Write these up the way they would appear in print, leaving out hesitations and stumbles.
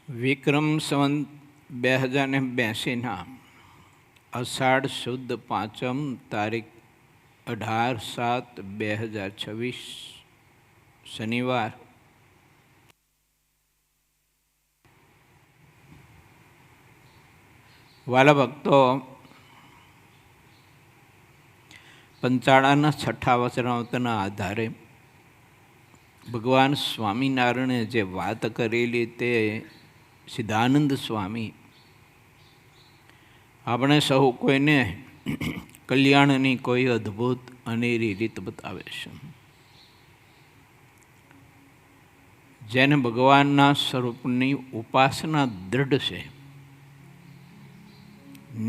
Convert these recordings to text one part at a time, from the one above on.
વિક્રમ સંવત 2082 અષાઢ શુદ્ધ પાંચમ તારીખ 18/7/2026 શનિવાર. વાલા ભક્તો, પંચાળાના છઠ્ઠા વચનામૃતના આધારે ભગવાન સ્વામિનારાયણે જે વાત કરેલી તે સિદ્ધાનંદ સ્વામી આપણે સૌ કોઈને કલ્યાણની કોઈ અદ્ભુત અનેરી રીત બતાવે છે. જેને ભગવાનના સ્વરૂપની ઉપાસના દૃઢ છે,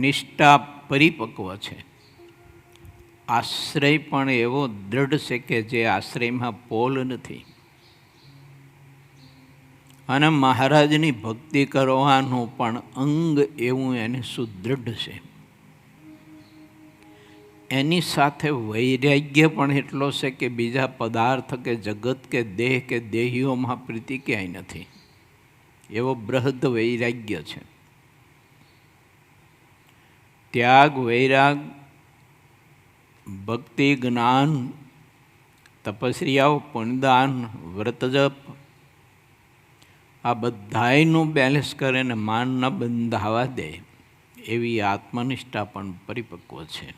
નિષ્ઠા પરિપક્વ છે, આશ્રય પણ એવો દૃઢ છે કે જે આશ્રયમાં પોલ નથી, અને મહારાજની ભક્તિ કરવાનું પણ અંગ એવું એને સુદૃઢ છે. એની સાથે વૈરાગ્ય પણ એટલો છે કે બીજા પદાર્થ કે જગત કે દેહ કે દેહીઓમાં પ્રીતિ ક્યાંય નથી, એવો બૃહદ વૈરાગ્ય છે. ત્યાગ, વૈરાગ, ભક્તિ, જ્ઞાન, તપસ્યાઓ, પુણ્યદાન, વ્રતજપ, આ બધાયનું બેલેન્સ કરે ને માન ન બંધાવા દે એવી આત્મનિષ્ઠા પણ પરિપક્વ છે.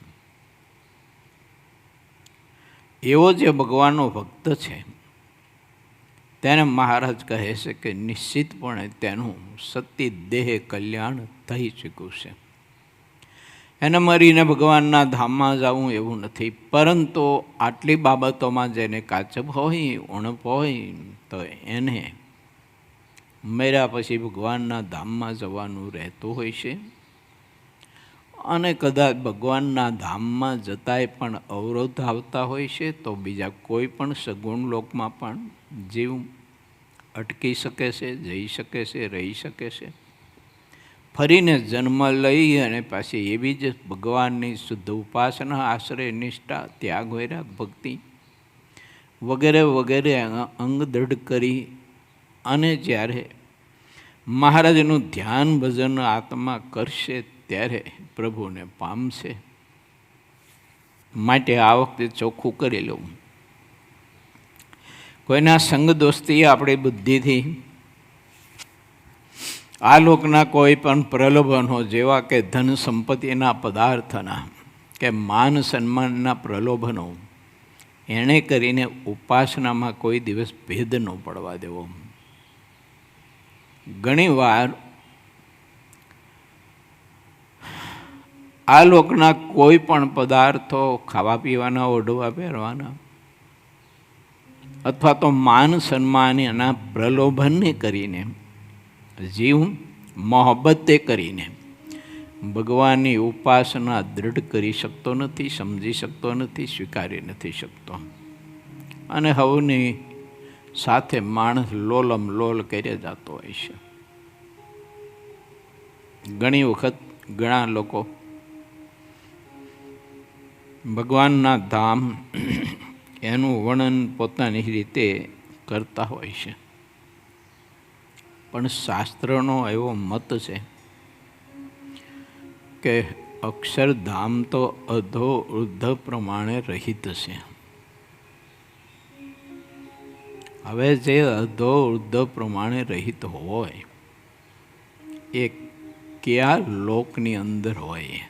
એવો જે ભગવાનનો ભક્ત છે તેને મહારાજ કહે છે કે નિશ્ચિતપણે તેનું સત્ય દેહ કલ્યાણ થઈ ચૂક્યું છે. એને મરીને ભગવાનના ધામમાં જવું એવું નથી, પરંતુ આટલી બાબતોમાં જેને કાચબ હોય, ઉણપ હોય, તો એને મર્યા પછી ભગવાનના ધામમાં જવાનું રહેતું હોય છે. અને કદાચ ભગવાનના ધામમાં જતાંય પણ અવરોધ આવતા હોય છે, તો બીજા કોઈ પણ સગુણ લોકમાં પણ જીવ અટકી શકે છે, જઈ શકે છે, રહી શકે છે. ફરીને જન્મ લઈ અને પાછી એવી જ ભગવાનની શુદ્ધ ઉપાસના, આશ્રય, નિષ્ઠા, ત્યાગ, વૈરાગ, ભક્તિ વગેરે વગેરે અંગ દૃઢ કરી અને જ્યારે મહારાજનું ધ્યાન ભજન આત્મા કરશે ત્યારે પ્રભુને પામશે. માટે આ વખતે ચોખ્ખું કરી લઉં, કોઈના સંગ દોસ્તી આપણી બુદ્ધિથી આ લોકના કોઈ પણ પ્રલોભનો જેવા કે ધન સંપત્તિના પદાર્થના કે માન સન્માનના પ્રલોભનો એણે કરીને ઉપાસનામાં કોઈ દિવસ ભેદ ન પડવા દેવો. ઘણીવાર આ લોકના કોઈ પણ પદાર્થો, ખાવા પીવાના, ઓઢવા પહેરવાના, અથવા તો માન સન્માનના પ્રલોભનને કરીને જીવ મોહબ્બતે કરીને ભગવાનની ઉપાસના દૃઢ કરી શકતો નથી, સમજી શકતો નથી, સ્વીકારી નથી શકતો. અને હવની સાથે માણસ લોલમ લોલ કરી જતો હોય છે. ઘણી વખત ઘણા લોકો ભગવાનના ધામ એનું વર્ણન પોતાની રીતે કરતા હોય છે, પણ શાસ્ત્રનો એવો મત છે કે અક્ષરધામ તો અધો ઉર્ધ્વ પ્રમાણે રહિત છે. હવે જે અધો ઉર્ધ્વ પ્રમાણે રહિત હોય એ કયા લોકની અંદર હોય,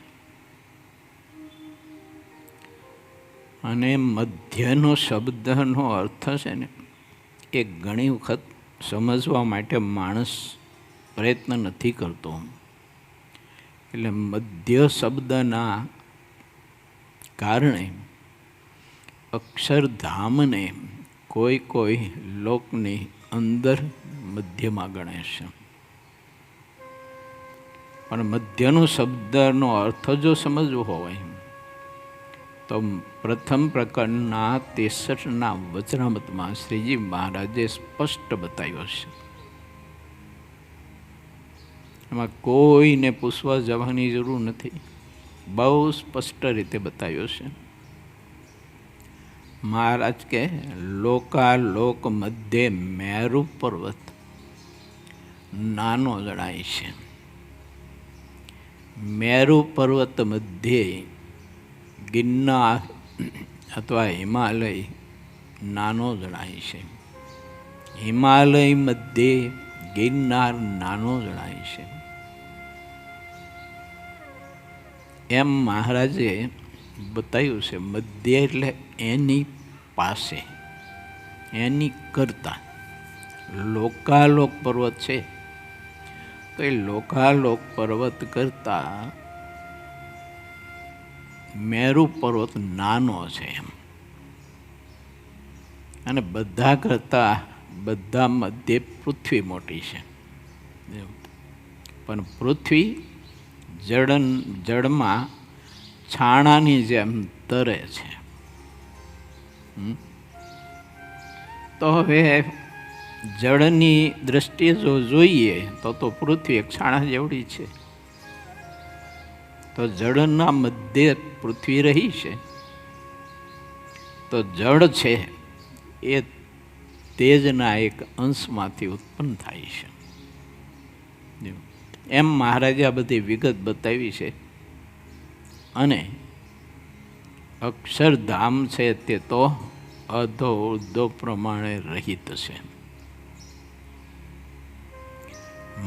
અને મધ્યનો શબ્દનો અર્થ છે ને એ ઘણી વખત સમજવા માટે માણસ પ્રયત્ન નથી કરતો. એટલે મધ્ય શબ્દના કારણે અક્ષરધામને કોઈ કોઈ લોકની અંદર મધ્યમાં ગણે છે. પણ મધ્યનો શબ્દનો અર્થ જો સમજવો હોય તો પ્રથમ પ્રકરણના 63ના વચનામૃતમાં શ્રીજી મહારાજે સ્પષ્ટ બતાવ્યો છે. એમાં કોઈને પૂછવા જવાની જરૂર નથી, બહુ સ્પષ્ટ રીતે બતાવ્યો છે. મહારાજ કે લોકાલોક મધ્યે મેરુ પર્વત નાનો જણાય છે. મેરુ પર્વત મધ્યે ગિરનાર અથવા હિમાલય નાનો જણાય છે. હિમાલય મધ્યે ગિરનાર નાનો જણાય છે. એમ મહારાજે બતાવ્યું છે. મધ્ય એટલે એની પાસે, એની કરતા. લોકાલોક પર્વત છે તો એ લોકાલોક પર્વત કરતા મેરુ પર્વત નાનો છે એમ. અને બધા કરતા બધા મધ્ય પૃથ્વી મોટી છે. પણ પૃથ્વી જળમાં છાણાની જેમ તરે છે. તો હવે જળની દ્રષ્ટિએ જો જોઈએ તો પૃથ્વી એક છાણા જેવડી છે. તો જળના મધ્યે પૃથ્વી રહી છે. તો જળ છે એ તેજના એક અંશમાંથી ઉત્પન્ન થાય છે. એમ મહારાજે આ બધી વિગત બતાવી છે. અને અક્ષરધામ છે તે તો અધો ઉર્ધ્વ પ્રમાણે રહિત છે.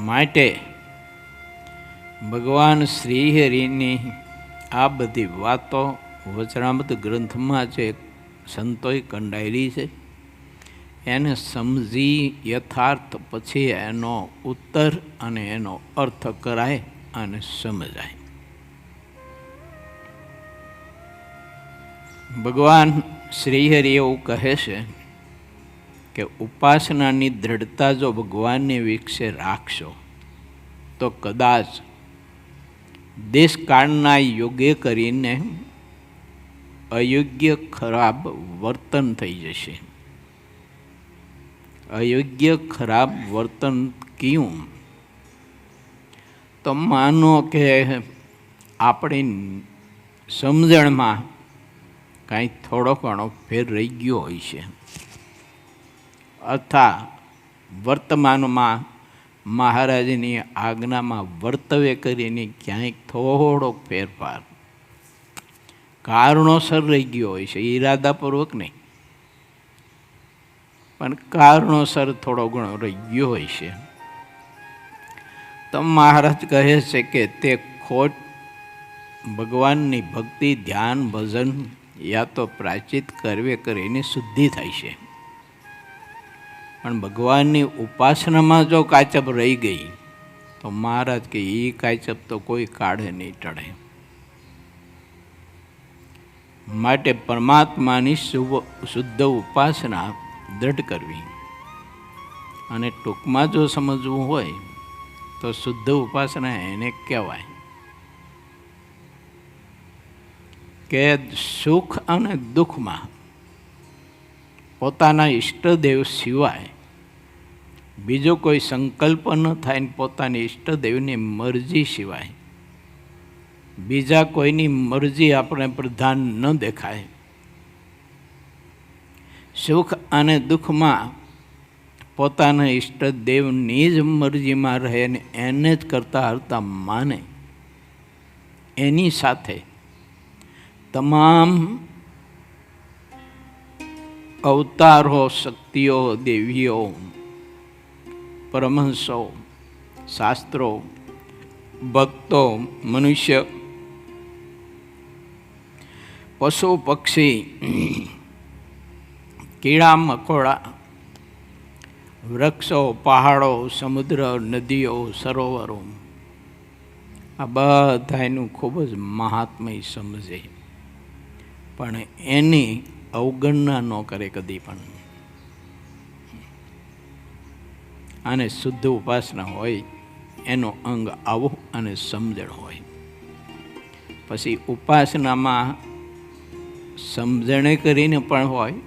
માટે ભગવાન શ્રીહરિની આ બધી વાતો વચનામૃત ગ્રંથમાં જે સંતોએ કંડાયેલી છે એને સમજી યથાર્થ પછી એનો ઉત્તર અને એનો અર્થ કરાય અને સમજાય. ભગવાન શ્રીહરિ એવું કહે છે કે ઉપાસનાની દ્રઢતા જો ભગવાનને વિશે રાખશો તો કદાચ દેશકાળના યોગે કરીને અયોગ્ય ખરાબ વર્તન થઈ જશે. અયોગ્ય ખરાબ વર્તન કયું? તો માનો કે આપણી સમજણમાં કાંઈ થોડો ઘણો ફેર રહી ગયો હોય છે, અથવા વર્તમાનમાં મહારાજની આજ્ઞામાં વર્તવે કરીને ક્યાંક થોડોક ફેરફાર કારણોસર રહી ગયો હોય છે, ઈરાદાપૂર્વક નહીં પણ કારણોસર થોડો ઘણો રહી ગયો હોય છે, તો મહારાજ કહે છે કે તે ખોટ ભગવાનની ભક્તિ, ધ્યાન, ભજન યા તો પ્રાયશ્ચિત કરવે કરીને શુદ્ધિ થાય છે. પણ ભગવાનની ઉપાસનામાં જો કાચપ રહી ગઈ તો મહારાજ કે એ કાચપ તો કોઈ કાળે નહીં ટળે. માટે પરમાત્માની શુદ્ધ ઉપાસના દ્રઢ કરવી. અને ટૂંકમાં જો સમજવું હોય તો શુદ્ધ ઉપાસના એને કહેવાય કે સુખ અને દુઃખમાં પોતાના ઈષ્ટદેવ સિવાય બીજો કોઈ સંકલ્પ ન થાય ને પોતાની ઈષ્ટદેવની મરજી સિવાય બીજા કોઈની મરજી આપણે પ્રધાન ન દેખાય. સુખ અને દુઃખમાં પોતાના ઈષ્ટદેવની જ મરજીમાં રહે ને એને જ કરતા હરતા માને. એની સાથે તમામ અવતારો, શક્તિઓ, દેવીઓ, પરમહંસો, શાસ્ત્રો, ભક્તો, મનુષ્ય, પશુ, પક્ષી, કીડા મકોડા, વૃક્ષો, પહાડો, સમુદ્ર, નદીઓ, સરોવરો, આ બધાનું ખૂબ જ મહાત્મય સમજે પણ એની અવગણના ન કરે કદી પણ. અને શુદ્ધ ઉપાસના હોય એનો અંગ આવો અને સમજણ હોય. પછી ઉપાસનામાં સમજણે કરીને પણ હોય,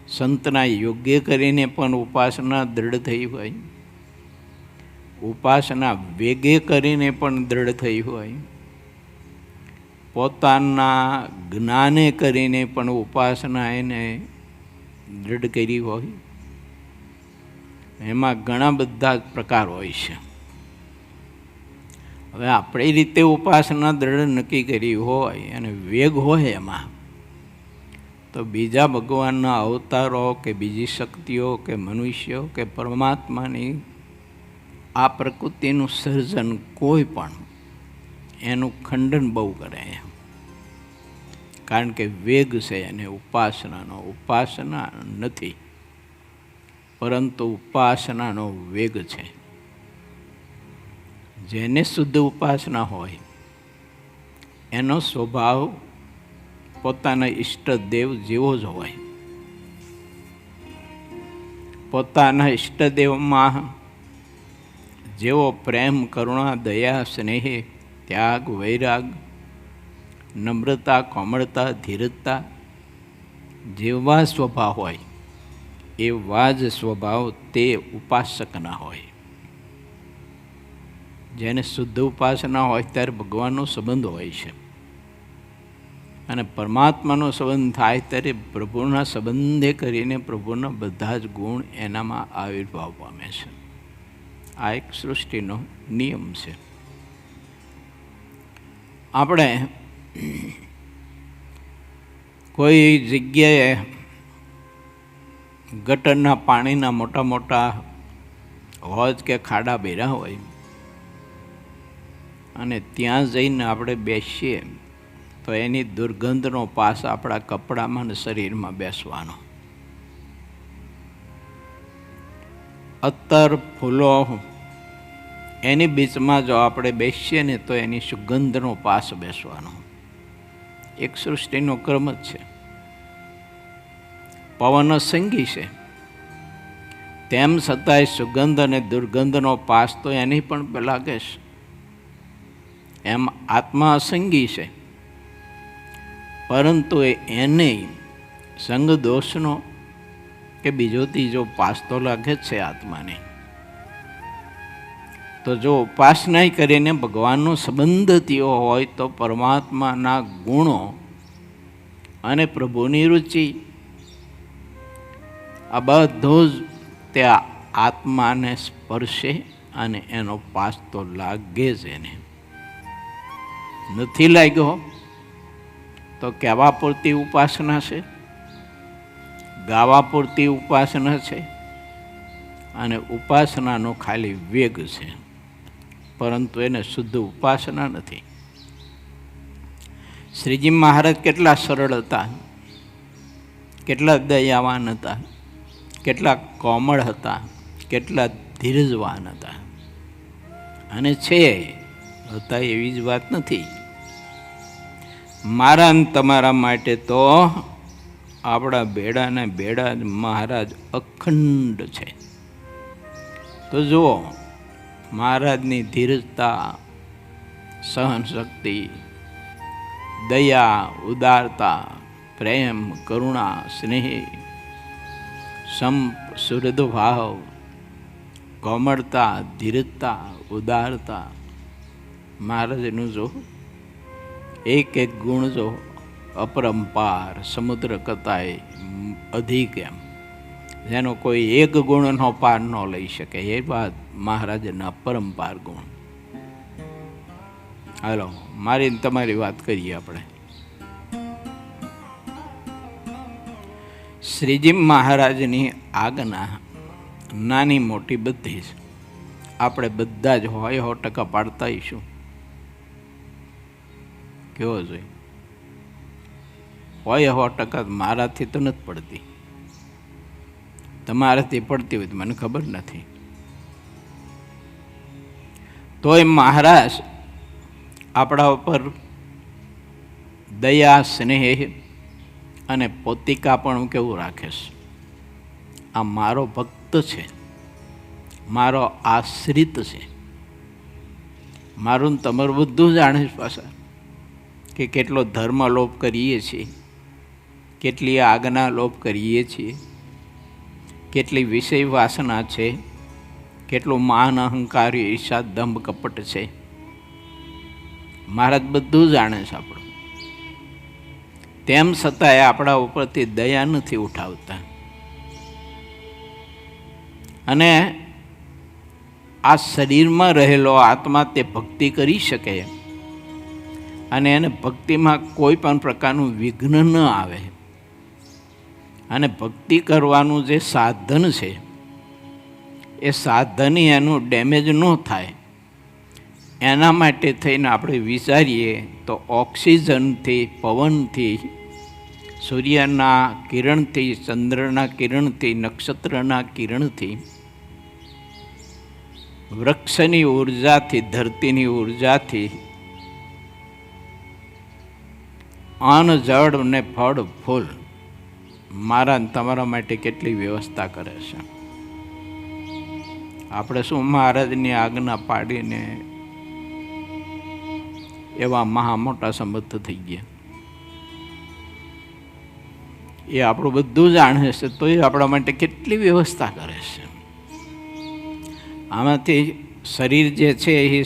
સંતના યોગ્ય કરીને પણ ઉપાસના દ્રઢ થઈ હોય, ઉપાસના વેગે કરીને પણ દ્રઢ થઈ હોય, પોતાના જ્ઞાને કરીને પણ ઉપાસના એને દ્રઢ કરી હોય, એમાં ઘણા બધા પ્રકાર હોય છે. હવે આપણી રીતે ઉપાસના દ્રઢ નક્કી કરી હોય અને વેગ હોય એમાં, તો બીજા ભગવાનના અવતારો કે બીજી શક્તિઓ કે મનુષ્યો કે પરમાત્માની આ પ્રકૃતિનું સર્જન કોઈ પણ એનું ખંડન બહુ કરે, કારણ કે વેગ છે અને ઉપાસનાનો. ઉપાસના નથી, પરંતુ ઉપાસનાનો વેગ છે. જેને શુદ્ધ ઉપાસના હોય એનો સ્વભાવ પોતાના ઈષ્ટદેવ જેવો જ હોય. પોતાના ઈષ્ટદેવમાં જેવો પ્રેમ, કરુણા, દયા, સ્નેહ, ત્યાગ, વૈરાગ, નમ્રતા, કોમળતા, ધીરજતા જેવા સ્વભાવ હોય એવા જ સ્વભાવ તે ઉપાસકના હોય. જેને શુદ્ધ ઉપાસના હોય ત્યારે ભગવાનનો સંબંધ હોય છે, અને પરમાત્માનો સંબંધ થાય ત્યારે પ્રભુના સંબંધે કરીને પ્રભુના બધા જ ગુણ એનામાં આવિર્ભાવ પામે છે. આ એક સૃષ્ટિનો નિયમ છે. આપણે કોઈ જગ્યાએ ગટરના પાણીના મોટા મોટા હોજ કે ખાડા ભર્યા હોય અને ત્યાં જઈને આપણે બેસીએ તો એની દુર્ગંધનો પાસ આપણા કપડામાં અને શરીરમાં બેસવાનો. અત્તર, ફૂલો એની બીચમાં જો આપણે બેસીએ ને તો એની સુગંધનો પાસ બેસવાનો. એક સૃષ્ટિનો ક્રમ જ છે. પવન સંગી છે, તેમ છતાંય સુગંધ અને દુર્ગંધનો પાસ તો એની પણ લાગે છે. એમ આત્મા અસંગી છે, પરંતુ એને સંગ દોષનો કે બીજો ત્રીજો પાસ તો લાગે જ છે આત્માને. તો જો ઉપાસના કરીને ભગવાનનો સંબંધ થયો હોય તો પરમાત્માના ગુણો અને પ્રભુની રુચિ આ બધું જ ત્યાં આત્માને સ્પર્શે અને એનો પાસ તો લાગે જ. એને નથી લાગ્યો તો કહેવા પૂરતી ઉપાસના છે, ગાવા પૂરતી ઉપાસના છે, અને ઉપાસનાનો ખાલી વેગ છે, પરંતુ એને શુદ્ધ ઉપાસના નથી. શ્રીજી મહારાજ કેટલા સરળ હતા, કેટલા દયાવાન હતા, કેટલા કોમળ હતા, કેટલા ધીરજવાન હતા. અને છે હતા એવી જ વાત નથી. મારા ને તમારા માટે તો આપણા બેડાને બેડા જ મહારાજ અખંડ છે. તો જુઓ, મહારાજની ધીરજતા, સહનશક્તિ, દયા, ઉદારતા, પ્રેમ, કરુણા, સ્નેહ, સંપ, સુહૃદભાવ, કોમળતા, ધીરજતા, ઉદારતા. મહારાજનું જો એક એક ગુણ જો અપરંપાર, સમુદ્ર કરતાંય અધિક, એમ જેનો કોઈ એક ગુણનો પાર ન લઈ શકે એ વાત મહારાજના પરંપાર ગુણ. હાલો, મારી તમારી વાત કરીએ આપણે. શ્રીજી મહારાજની આજ્ઞા નાની મોટી બધી જ આપણે બધા જ 100% પાડતા હઈશું. કેવો જોઈએ? 100% મારાથી તો નથી પડતી, તમારાથી પડતી હોય તો મને ખબર નથી. તોય મહારાજ આપણા ઉપર દયા, સ્નેહ અને પોતિકા પણ કેવું રાખે છે. આ મારો ભક્ત છે, મારો આશ્રિત છે. મારું તમારું બધું જાણે છે પાછા, કે કેટલો ધર્મ લોપ કરીએ છીએ, કેટલી આજ્ઞા લોપ કરીએ છીએ, કેટલી વિષય વાસના છે, કેટલું માન, અહંકાર, ઈર્ષા, દંભ, કપટ છે. મહારાજ બધું જાણે છે આપણું. તેમ છતાંય આપણા ઉપરથી દયા નથી ઉઠાવતા. અને આ શરીરમાં રહેલો આત્મા તે ભક્તિ કરી શકે અને એને ભક્તિમાં કોઈ પણ પ્રકારનું વિઘ્ન ન આવે. અને ભક્તિ કરવાનું જે સાધન છે એ સાધન એનું ડેમેજ ન થાય એના માટે થઈને આપણે વિચારીએ તો ઓક્સિજનથી, પવનથી, સૂર્યના કિરણથી, ચંદ્રના કિરણથી, નક્ષત્રના કિરણથી, વૃક્ષની ઉર્જાથી, ધરતીની ઉર્જાથી અન્ન, જળ ને ફળ ફૂલ મારા તમારા માટે કેટલી વ્યવસ્થા કરે છે. આપણે શું મહારાજની આજ્ઞા પાડીને એવા મહા મોટા સમર્થ થઈ ગયા. એ આપણું બધું જાણે છે તો એ આપણા માટે કેટલી વ્યવસ્થા કરે છે. આમાંથી શરીર જે છે એ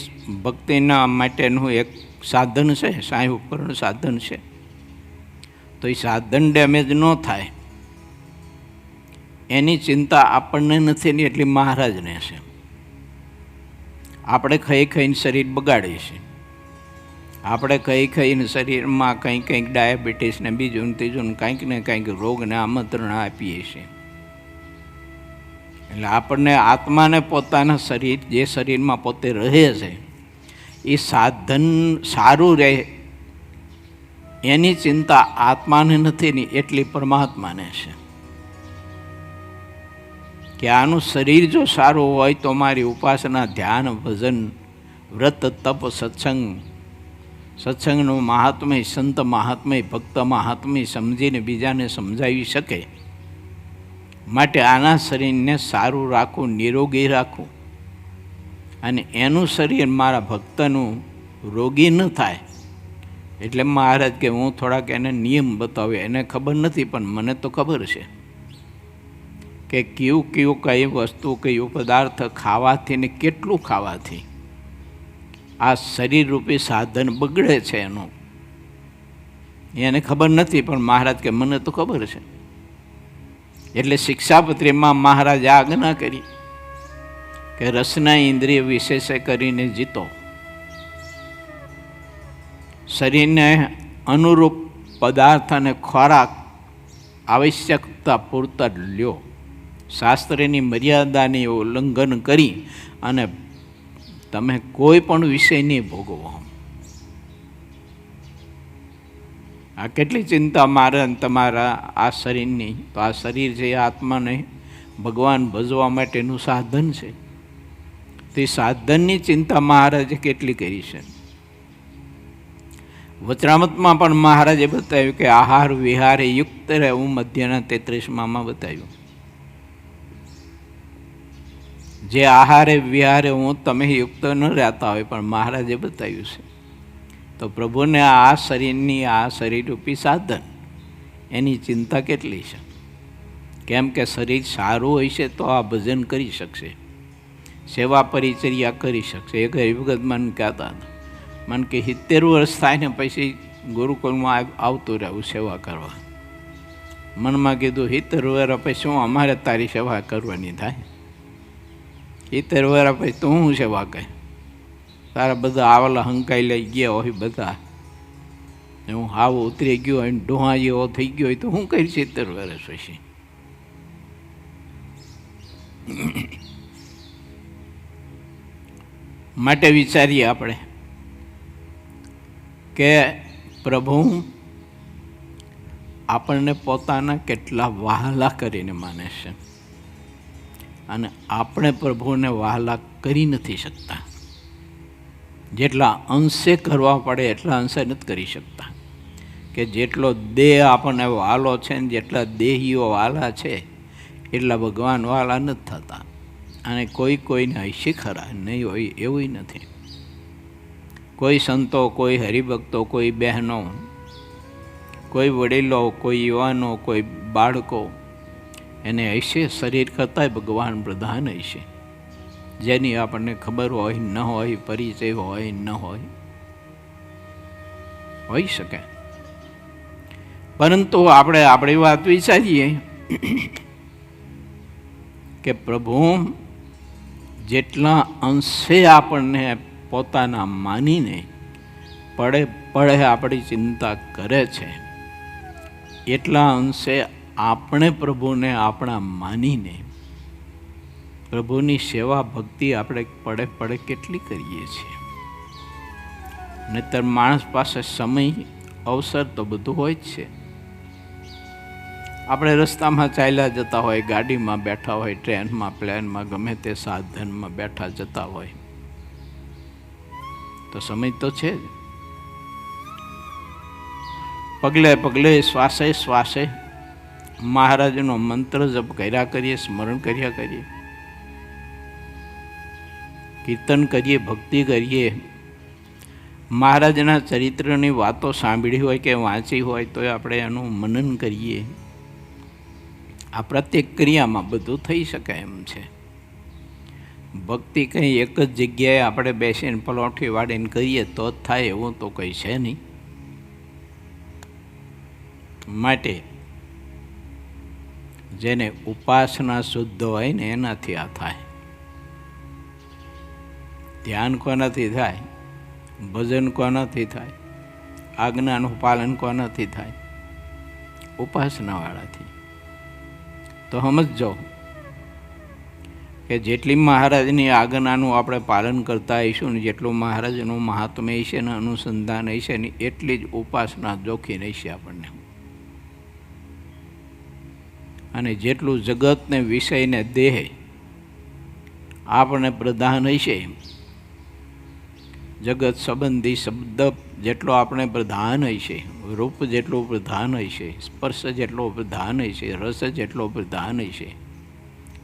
ભક્તિના માટેનું એક સાધન છે, સાંઈ ઉપકરણ સાધન છે. તો એ સાધન ડેમેજ ન થાય એની ચિંતા આપણને નથી ને એટલી મહારાજને છે. આપણે ખાઈ ખાઈને શરીર બગાડીએ છીએ. આપણે ખાઈ ખાઈને શરીરમાં કંઈક કંઈક ડાયાબિટીસ ને બીજું ને ત્રીજું ને કંઈક ને કંઈક રોગને આમંત્રણ આપીએ છીએ. એટલે આપણને આત્માને પોતાના શરીર, જે શરીરમાં પોતે રહે છે એ સાધન સારું રહે એની ચિંતા આત્માને નથી ને એટલી પરમાત્માને છે. કે આનું શરીર જો સારું હોય તો મારી ઉપાસના, ધ્યાન, ભજન, વ્રત, તપ, સત્સંગનું મહાત્મ્ય, સંત મહાત્મ્ય, ભક્ત મહાત્મ્ય સમજીને બીજાને સમજાવી શકે. માટે આના શરીરને સારું રાખવું, નિરોગી રાખવું અને એનું શરીર મારા ભક્તનું રોગી ન થાય. એટલે મહારાજ કે હું થોડાક એને નિયમ બતાવ્યો. એને ખબર નથી પણ મને તો ખબર છે કે કયું કઈ વસ્તુ, કયું પદાર્થ ખાવાથી ને કેટલું ખાવાથી આ શરીરરૂપી સાધન બગડે છે. એનું એને ખબર નથી પણ મહારાજ કે મને તો ખબર છે. એટલે શિક્ષાપત્રીમાં મહારાજ આજ્ઞા કરી કે રસના ઇન્દ્રિય વિશેષે કરીને જીતો. શરીરને અનુરૂપ પદાર્થ અને ખોરાક આવશ્યકતા પૂરતા લ્યો. શાસ્ત્રની મર્યાદાની ઉલ્લંઘન કરી અને તમે કોઈ પણ વિષય નહીં ભોગવો. આ કેટલી ચિંતા મારે તમારા આ શરીરની. તો આ શરીર છે આત્માને ભગવાન ભજવા માટેનું સાધન છે. તે સાધનની ચિંતા મહારાજે કેટલી કરી છે. વચનામૃતમાં પણ મહારાજે બતાવ્યું કે આહાર વિહારે યુક્ત રહેવું. મધ્યના 33માં બતાવ્યું. જે આહારે વિહારે હું તમે યુક્ત ન રહેતા હોય પણ મહારાજે બતાવ્યું છે. તો પ્રભુને આ શરીરની, આ શરીરરૂપી સાધન એની ચિંતા કેટલી છે. કેમ કે શરીર સારું હોય છે તો આ ભજન કરી શકશે, સેવા પરિચર્યા કરી શકશે. એક હરિભગત મને કહેતા હતા, મને કે 70 વર્ષ થાય ને પછી ગુરુકુળમાં આવતું રહેવું સેવા કરવા. મનમાં કીધું 70 વર્ષ પછી શું અમારે તારી સેવા કરવાની થાય? 70 વર્ષ પછી તું હું સેવા કહે? તારા બધા આવેલા હંકાઈ લઈ ગયા હોય બધા, હું હાવ ઉતરી ગયો હોય, ડોહા જેવો થઈ ગયો હોય તો હું કરીશ 70 વર્ષ પછી? માટે વિચારીએ આપણે કે પ્રભુ આપણને પોતાના કેટલા વહાલા કરીને માને છે અને આપણે પ્રભુને વહાલા કરી નથી શકતા. જેટલા અંશે કરવા પડે એટલા અંશે નથી કરી શકતા. કે જેટલો દેહ આપણને વહાલો છે ને જેટલા દેહીઓ વહાલા છે એટલા ભગવાન વહાલા નથી થતા. અને કોઈને હૈશે ખરા, નહીં હોય એવું નથી. કોઈ સંતો, કોઈ હરિભક્તો, કોઈ બહેનો, કોઈ વડીલો, કોઈ યુવાનો, કોઈ બાળકો, એને હૈશે શરીર કરતાંય ભગવાન પ્રધાન હૈશે. જેની આપણને ખબર હોય ન હોય, પરિચય હોય ન હોય, હોઈ શકે. પરંતુ આપણે આપણી વાત વિચારીએ કે પ્રભુ જેટલા અંશે આપણને પોતાના માનીને પડે પડે આપણી ચિંતા કરે છે, એટલા અંશે આપણે પ્રભુને આપણા માનીને પ્રભુની સેવા ભક્તિ આપણે પડે પડે કેટલી કરીએ છીએ. નહીંતર માણસ પાસે સમય અવસર તો બધું હોય જ છે. આપણે રસ્તામાં ચાલ્યા જતા હોય, ગાડીમાં બેઠા હોય, ટ્રેનમાં, પ્લેનમાં, ગમે તે સાધનમાં બેઠા જતા હોય તો સમય તો છે જ. પગલે પગલે, શ્વાસે શ્વાસે મહારાજનો મંત્ર જપ કર્યા કરીએ, સ્મરણ કર્યા કરીએ, કીર્તન કરીએ, ભક્તિ કરીએ, મહારાજના ચરિત્રની વાતો સાંભળી હોય કે વાંચી હોય તો આપણે એનું મનન કરીએ. આ પ્રત્યેક ક્રિયામાં બધું થઈ શકે એમ છે. ભક્તિ કંઈ એક જ જગ્યાએ આપણે બેસીને પલોઠી વાળીને કરીએ તો જ થાય એવું તો કંઈ છે નહીં. માટે જેને ઉપાસના શુદ્ધ હોય ને એનાથી આ થાય. ધ્યાન કોનાથી થાય? ભજન કોનાથી થાય? આજ્ઞાનું પાલન કોનાથી થાય? ઉપાસનાવાળાથી. તો સમજો કે જેટલી મહારાજની આજ્ઞાનું આપણે પાલન કરતા હઈશું ને જેટલું મહારાજનું મહાત્મ્ય હશે ને અનુસંધાન હશે ને એટલી જ ઉપાસના જોખી હશે આપણને. અને જેટલું જગતને વિષયને દેહ આપણને પ્રધાન હશે, જગત સંબંધી શબ્દ જેટલો આપણે પ્રધાન હશે, રૂપ જેટલું પ્રધાન હશે, સ્પર્શ જેટલો પ્રધાન હશે, રસ જેટલો પ્રધાન હશે,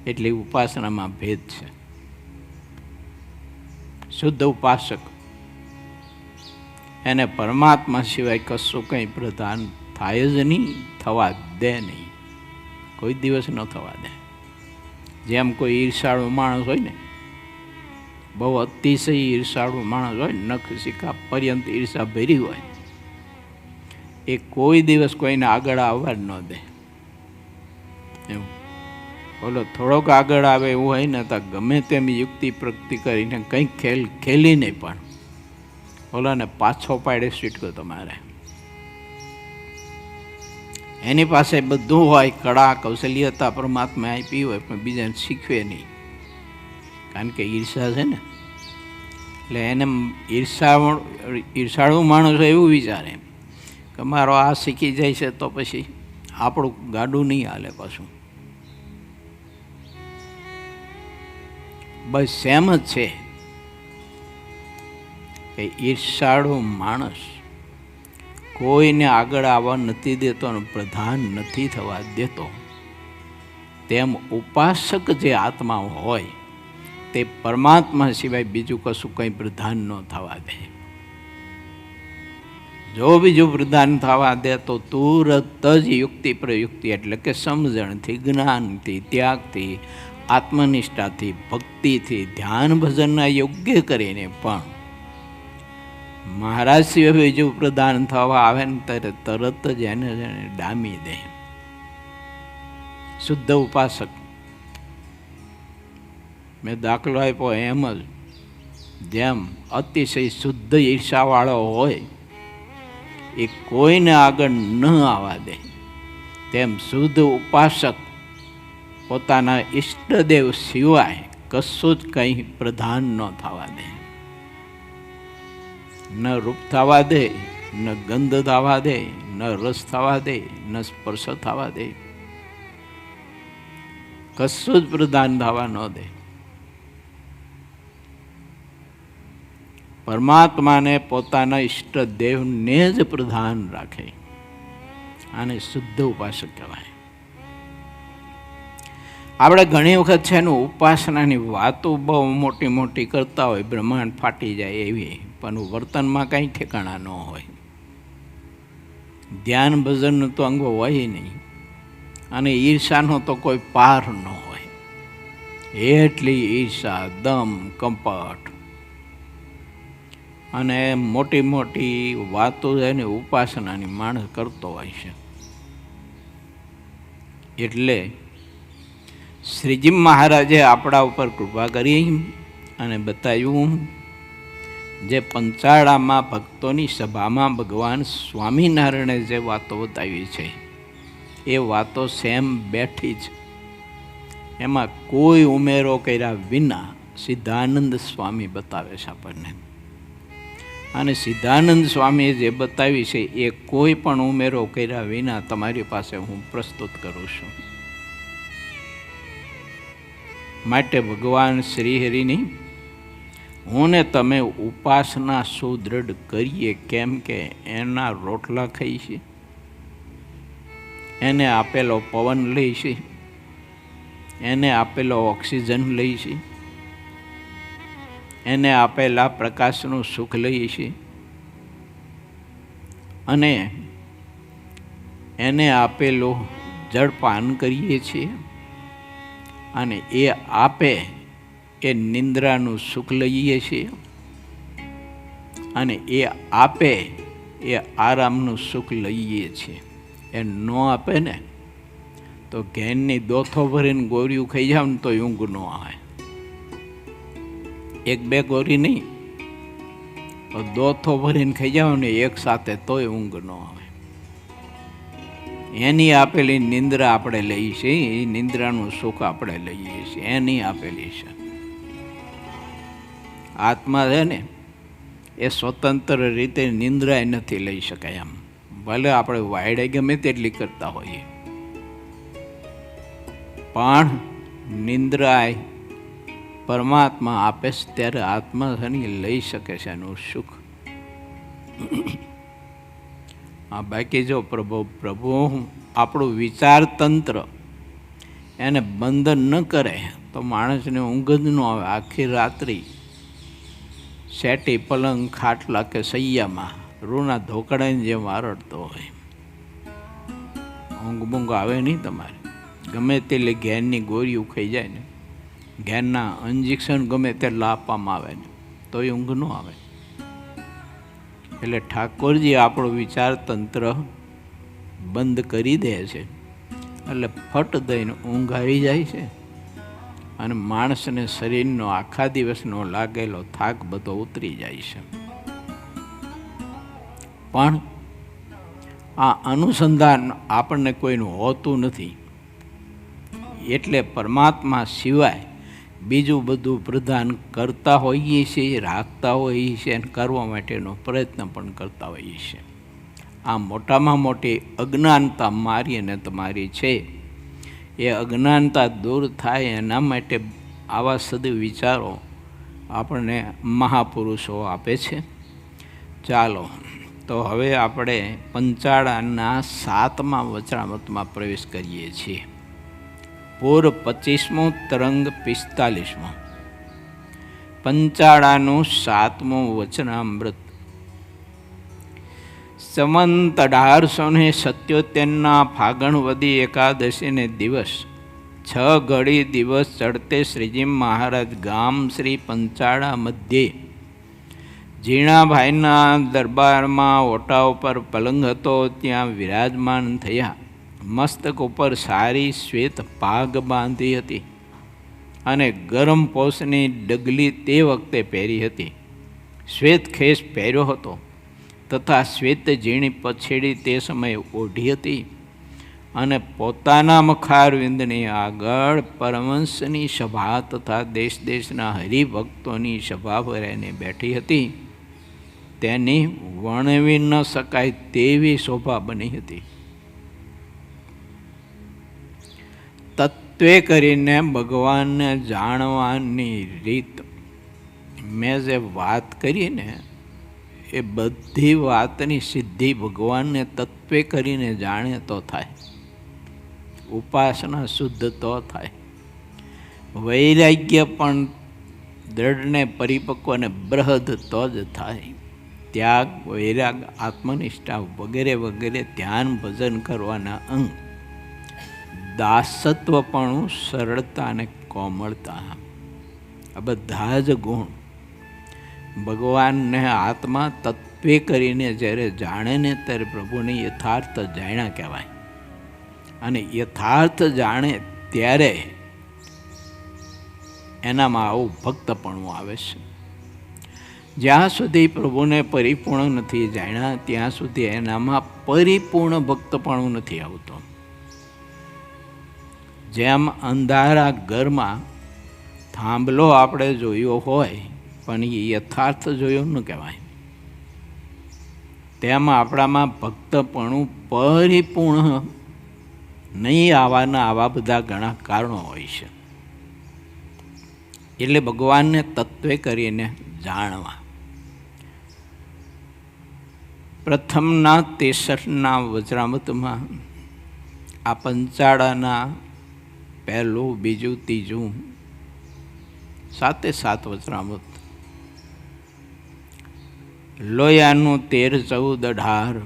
એટલી ઉપાસનામાં ભેદ છે. શુદ્ધ ઉપાસક એને પરમાત્મા સિવાય કશું કંઈ પ્રધાન થાય જ નહીં, થવા દે નહીં, કોઈ દિવસ ન થવા દે. જેમ કોઈ ઈર્ષાળુ માણસ હોય ને, બહુ અતિશય ઈર્ષાળુ માણસ હોય, નખ શિકા પર્યંત ઈર્ષા ભરી હોય, એ કોઈ દિવસ કોઈને આગળ આવવા જ ન દે. એવું બોલો, થોડોક આગળ આવે એવું હોય ને તો ગમે તેમ યુક્તિ પ્રગતિ કરીને કંઈક ખેલીને પણ બોલોને પાછો પાડે સીટકો તમારે. એની પાસે બધું હોય, કળા કૌશલ્યતા પરમાત્મા આપી હોય, પણ બીજાને શીખવે નહીં, કારણ કે ઈર્ષા છે ને. એટલે એને ઈર્ષાળુ માણસ એવું વિચારે કે મારો આ શીખી જાય છે તો પછી આપણું ગાડું નહીં હાલે પાછું. બસ એમ જ છે કે ઈર્ષાળુ માણસ કોઈને આગળ આવવા નથી દેતો અને પ્રધાન નથી થવા દેતો. તેમ ઉપાસક જે આત્મા હોય તે પરમાત્મા સિવાય બીજું કશું કંઈ પ્રધાન ન થવા દે. જો બીજું પ્રધાન થવા દે તો તુરત જ યુક્તિ પ્રયુક્તિ એટલે કે સમજણથી, જ્ઞાનથી, ત્યાગથી, આત્મનિષ્ઠાથી, ભક્તિથી, ધ્યાન ભજનના યોગ્ય કરીને પણ મહારાજ સિવાય બીજું પ્રદાન થવા આવે ને ત્યારે તરત જ એને ડામી દે. શુદ્ધ ઉપાસક મેં દાખલો આપ્યો એમ જ, જેમ અતિશય શુદ્ધ ઈર્ષાવાળો હોય એ કોઈને આગળ ન આવવા દે, તેમ શુદ્ધ ઉપાસક પોતાના ઈષ્ટદેવ સિવાય કશું જ કંઈ પ્રધાન ન થવા દે. ન રૂપ થવા દે, ન ગંધ થવા દે, ન રસ થવા દે, ન સ્પર્શ થવા દે, કશું જ પ્રધાન થવા ન દે. પરમાત્માને પોતાના ઈષ્ટદેવને જ પ્રધાન રાખે. આને શુદ્ધ ઉપાસક કહેવાય. આપણે ઘણી વખત છે ને ઉપાસનાની વાતો બહુ મોટી મોટી કરતા હોય, બ્રહ્માંડ ફાટી જાય એવી, પણ વર્તનમાં કંઈ ઠેકાણા ન હોય. ધ્યાન ભજનનું તો અંગો હોય નહીં, અને ઈર્ષાનો તો કોઈ પાર ન હોય. એટલી ઈર્ષા, દમ, કપટ અને મોટી મોટી વાતો એને ઉપાસનાની માણસ કરતો હોય છે. એટલે શ્રીજી મહારાજે આપણા ઉપર કૃપા કરી અને બતાવ્યું જે પંચાળામાં ભક્તોની સભામાં ભગવાન સ્વામિનારાયણે જે વાતો બતાવી છે એ વાતો સેમ બેઠી જ, એમાં કોઈ ઉમેરો કર્યા વિના સિદ્ધાનંદ સ્વામી બતાવે છે આપણને. અને સિદ્ધાનંદ સ્વામીએ જે બતાવી છે એ કોઈ પણ ઉમેરો કર્યા વિના તમારી પાસે હું પ્રસ્તુત કરું છું. માટે ભગવાન શ્રીહરિની હું ને તમે ઉપાસના સુદૃઢ કરીએ, કેમ કે એના રોટલા ખાઈ છે, એને આપેલો પવન લઈ છે, એને આપેલો ઓક્સિજન લઈ છે, એને આપેલા પ્રકાશનું સુખ લઈએ છીએ અને એને આપેલું જળપાન કરીએ છીએ અને એ આપે એ નિંદ્રાનું સુખ લઈએ છીએ અને એ આપે એ આરામનું સુખ લઈએ છીએ. એ ન આપે ને તો ઘેનની દોથો ભરીને ગોળીઓ ખાઈ જાવ ને તો ઊંઘ ન આવે. એક બે ગોળી નહીં, દોથો ભરીને ખાઈ જાવ ને એક સાથે તોય ઊંઘ ન આવે. એની આપેલી નિંદ્રા આપણે લઈએ છીએ, એ નિંદ્રાનું સુખ આપણે લઈએ છીએ, એની આપેલી છે. આત્મા છે ને એ સ્વતંત્ર રીતે નિંદ્રા નથી લઈ શકાય. આમ ભલે આપણે વાયડે ગમે તેટલી કરતા હોઈએ પણ નિંદ્રા પરમાત્મા આપે છે ત્યારે આત્મા લઈ શકે છે એનું સુખ. બાકી જો પ્રભુ આપણું વિચાર તંત્ર એને બંધન ન કરે તો માણસને ઊંઘ જ ન આવે. આખી રાત્રિ શેટી પલંગ ખાટલા કે સૈયામાં રૂના ધોકડાની જેમ આરડતો હોય. ઊંઘ બૂંઘ આવે નહીં તમારે. ગમે તેટલી ઘેનની ગોળીઓ ખાઈ જાય ને, ઘેનના ઇન્જેક્શન ગમે તેટલા આપવામાં આવે ને તોય ઊંઘ ન આવે. એટલે ઠાકોરજી આપણું વિચાર તંત્ર બંધ કરી દે છે એટલે ફટ દઈને ઊંઘ આવી જાય છે અને માણસને શરીરનો આખા દિવસનો લાગેલો થાક બધો ઉતરી જાય છે. પણ આ અનુસંધાન આપણને કોઈનું હોતું નથી. એટલે પરમાત્મા સિવાય બીજું બધું પ્રદાન કરતા હોઈએ છીએ, રાખતા હોઈએ છીએ અને કરવા માટેનો પ્રયત્ન પણ કરતા હોઈએ છીએ. આ મોટામાં મોટી અજ્ઞાનતા મારી અને તમારી છે. એ અજ્ઞાનતા દૂર થાય એના માટે આવા સદવિચારો આપણને મહાપુરુષો આપે છે. ચાલો તો હવે આપણે પંચાળાના 7મા વચનામૃતમાં પ્રવેશ કરીએ છીએ. પૂર 25મો, તરંગ 45મો. પંચાળાનું 7મું વચનામૃત. સંવંત 1877ના ફાગણ વદી એકાદશીને દિવસ 6 ઘડી દિવસ ચડતે શ્રીજી મહારાજ ગામ શ્રી પંચાળા મધ્યે ઝીણાભાઈના દરબારમાં ઓટા ઉપર પલંગ હતો ત્યાં વિરાજમાન થયા. મસ્તક ઉપર સારી શ્વેત પાગ બાંધી હતી અને ગરમ પોષની ડગલી તે વખતે પહેરી હતી. શ્વેત ખેસ પહેર્યો હતો તથા શ્વેત ઝીણી પછેડી તે સમયે ઓઢી હતી અને પોતાના મખારવિંદની આગળ પરમહંસની સભા તથા દેશ દેશના હરિભક્તોની સભા ભરાઈને બેઠી હતી. તેની વર્ણવી ન શકાય તેવી શોભા બની હતી. તત્વે કરીને ભગવાનને જાણવાની રીત મેં જે વાત કરી ને એ બધી વાતની સિદ્ધિ ભગવાનને તત્વે કરીને જાણે તો થાય. ઉપાસના શુદ્ધ તો થાય. વૈરાગ્ય પણ દ્રઢ ને પરિપક્વ ને બૃહદ તો જ થાય. ત્યાગ, વૈરાગ, આત્મનિષ્ઠા વગેરે વગેરે ધ્યાન ભજન કરવાના અંગ. દાસત્વપણું, સરળતા અને કોમળતા, આ બધા જ ગુણ ભગવાનને આત્મા તત્વે કરીને જ્યારે જાણે ને ત્યારે પ્રભુને યથાર્થ જાણ્યા કહેવાય. અને યથાર્થ જાણે ત્યારે એનામાં આવું ભક્તપણું આવે છે. જ્યાં સુધી પ્રભુને પરિપૂર્ણ નથી જાણ્યા ત્યાં સુધી એનામાં પરિપૂર્ણ ભક્તપણું નથી આવતો. જેમ અંધારા ઘરમાં થાંભલો આપણે જોયો હોય પણ એ યથાર્થ જોયો ન કહેવાય, તેમાં આપણામાં ભક્તપણું પરિપૂર્ણ નહીં આવવાના આવા બધા ઘણા કારણો હોય છે. એટલે ભગવાનને તત્વે કરીને જાણવા. પ્રથમના 63ના વચરામૃતમાં આ પંચાળાના પહેલું, બીજું, ત્રીજું 7 વચરામૃત, લોયાનું 13, 14, 18,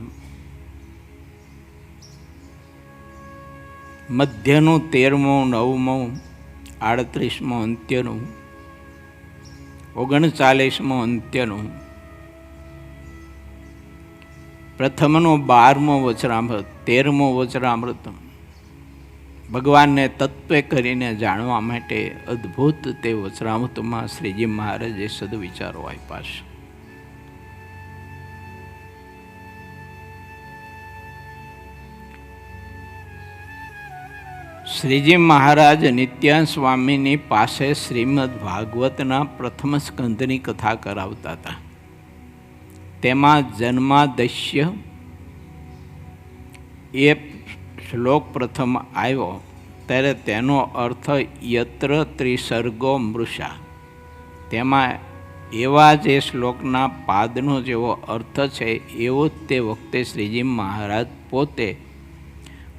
મધ્યનું 13મું, 9મું, 38મું અંત્યનું, 39મું અંત્યનું, પ્રથમનું 12મું વચરામૃત, 13મું વચરામૃત ભગવાનને તત્વે કરીને જાણવા માટે અદ્ભુત તે વચરામૃતમાં શ્રીજી મહારાજે સદવિચારો આપ્યા છે. શ્રીજી મહારાજ નિત્યાનંદ સ્વામીની પાસે શ્રીમદ ભાગવતના પ્રથમ સ્કંદની કથા કરાવતા હતા. તેમાં જન્માદસ્ય એ શ્લોક પ્રથમ આવ્યો ત્યારે તેનો અર્થ યત્ર ત્રિસર્ગો મૃષા. તેમાં એવા જે શ્લોકના પાદનો જેવો અર્થ છે એવો જ તે વખતે શ્રીજી મહારાજ પોતે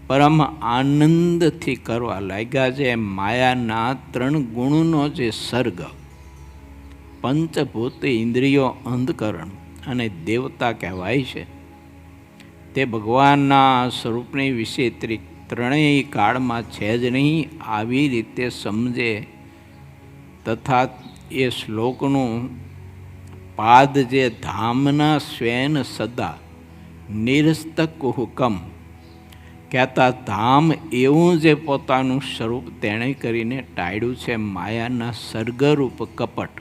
પરમ આનંદથી કરવા લાગ્યા છે. માયાના 3 ગુણનો જે સર્ગ, પંચભૂત ઇન્દ્રિયો, અંધકરણ અને દેવતા કહેવાય છે, તે ભગવાનના સ્વરૂપની વિશે ત્રણેય કાળમાં છે જ નહીં. આવી રીતે સમજે તથા એ શ્લોકનું પાદ જે ધામના સ્વેન સદા નિરસ્તક હુકમ કહેતા ધામ એવું જે પોતાનું સ્વરૂપ તેણે કરીને ટાળ્યું છે માયાના સર્ગરૂપ કપટ.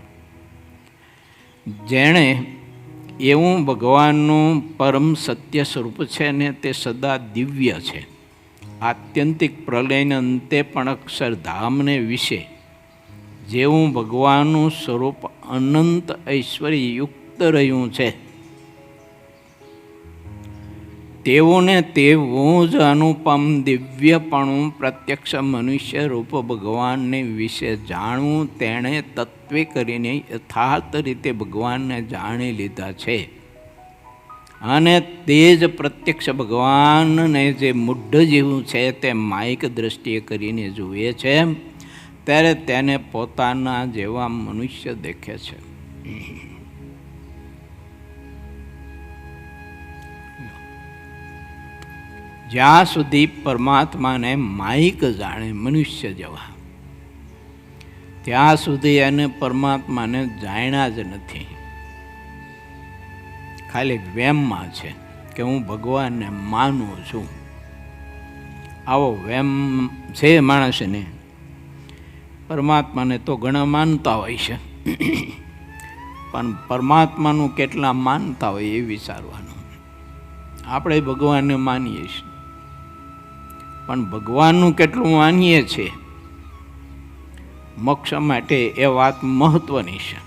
જેણે એવું ભગવાનનું પરમ સત્ય સ્વરૂપ છે ને તે સદા દિવ્ય છે. આત્યંતિક પ્રલયને અંતે પણ અક્ષરધામને વિશે જેવું ભગવાનનું સ્વરૂપ અનંત ઐશ્વર્યયુક્ત રહ્યું છે તેવું ને તેવું જ અનુપમ દિવ્યપણું પ્રત્યક્ષ મનુષ્ય રૂપ ભગવાનને વિશે જાણવું તેણે તત્વે કરીને યથાર્થ રીતે ભગવાનને જાણી લીધા છે. અને તે જ પ્રત્યક્ષ ભગવાનને જે મુઢ જેવું છે તે માયિક દ્રષ્ટિએ કરીને જુએ છે ત્યારે તેને પોતાના જેવા મનુષ્ય દેખે છે. જ્યાં સુધી પરમાત્માને માયિક જાણે મનુષ્ય જેવા, ત્યાં સુધી એને પરમાત્માને જાણ્યા જ નથી. ખાલી વેમમાં છે કે હું ભગવાનને માનું છું. આવો વેમ છે માણસને. પરમાત્માને તો ઘણા માનતા હોય છે, પણ પરમાત્માનું કેટલા માનતા હોય એ વિચારવાનું. આપણે ભગવાનને માનીએ છીએ, પણ ભગવાનનું કેટલું માનીએ છીએ મોક્ષ માટે એ વાત મહત્વની છે.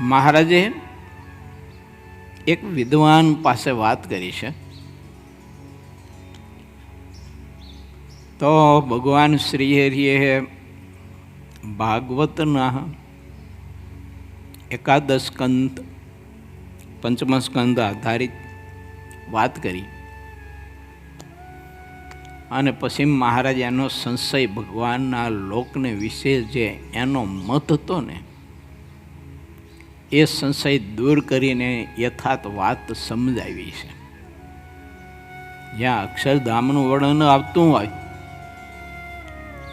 મહારાજે એક વિદ્વાન પાસે વાત કરી છે. તો ભગવાન શ્રી હરિએ ભાગવતના 11 સ્કંદ, 5મા સ્કંદ આધારિત વાત કરી અને પછી મહારાજ એનો સંશય ભગવાનના લોકને વિશે જે એનો મત હતો ને એ સંશય દૂર કરીને યથાર્થ વાત સમજાવી છે. જ્યાં અક્ષરધામનું વર્ણન આવતું હોય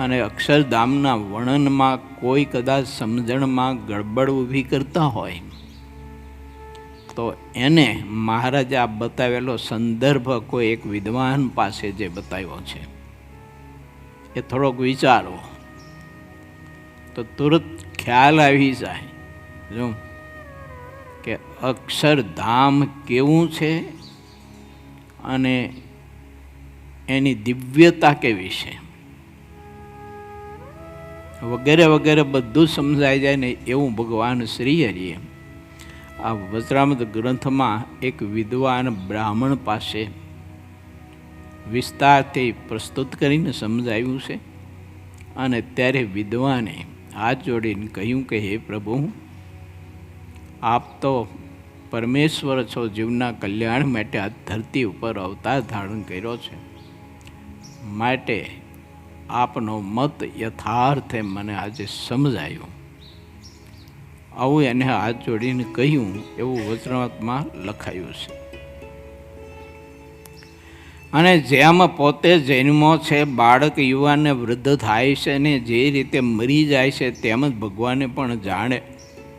અને અક્ષરધામના વર્ણનમાં કોઈ કદાચ સમજણમાં ગડબડ ઊભી કરતા હોય તો એને મહારાજે આ બતાવેલો સંદર્ભ કોઈ એક વિદ્વાન પાસે જે બતાવ્યો છે એ થોડોક વિચારો તો તુરત ખ્યાલ આવી જાય જો કે અક્ષરધામ કેવું છે અને એની દિવ્યતા કેવી છે વગેરે વગેરે બધું સમજાઈ જાય ને એવું ભગવાન શ્રી હરિએ આ વજ્રામૃત ગ્રંથમાં એક વિદ્વાન બ્રાહ્મણ પાસે વિસ્તારથી પ્રસ્તુત કરીને સમજાવ્યું છે. અને ત્યારે વિદ્વાને હાથ જોડીને કહ્યું કે હે પ્રભુ, આપ તો પરમેશ્વર છો, જીવના કલ્યાણ માટે આ ધરતી ઉપર અવતાર ધારણ કર્યો છે, માટે આપનો મત યથાર્થે મને આજે સમજાયું. આવું એને હાથ જોડીને કહ્યું એવું વચનામૃતમાં લખાયું છે. અને જેમ પોતે જન્મો છે, બાળક યુવાનને વૃદ્ધ થાય છે ને જે રીતે મરી જાય છે તેમ જ ભગવાને પણ જાણે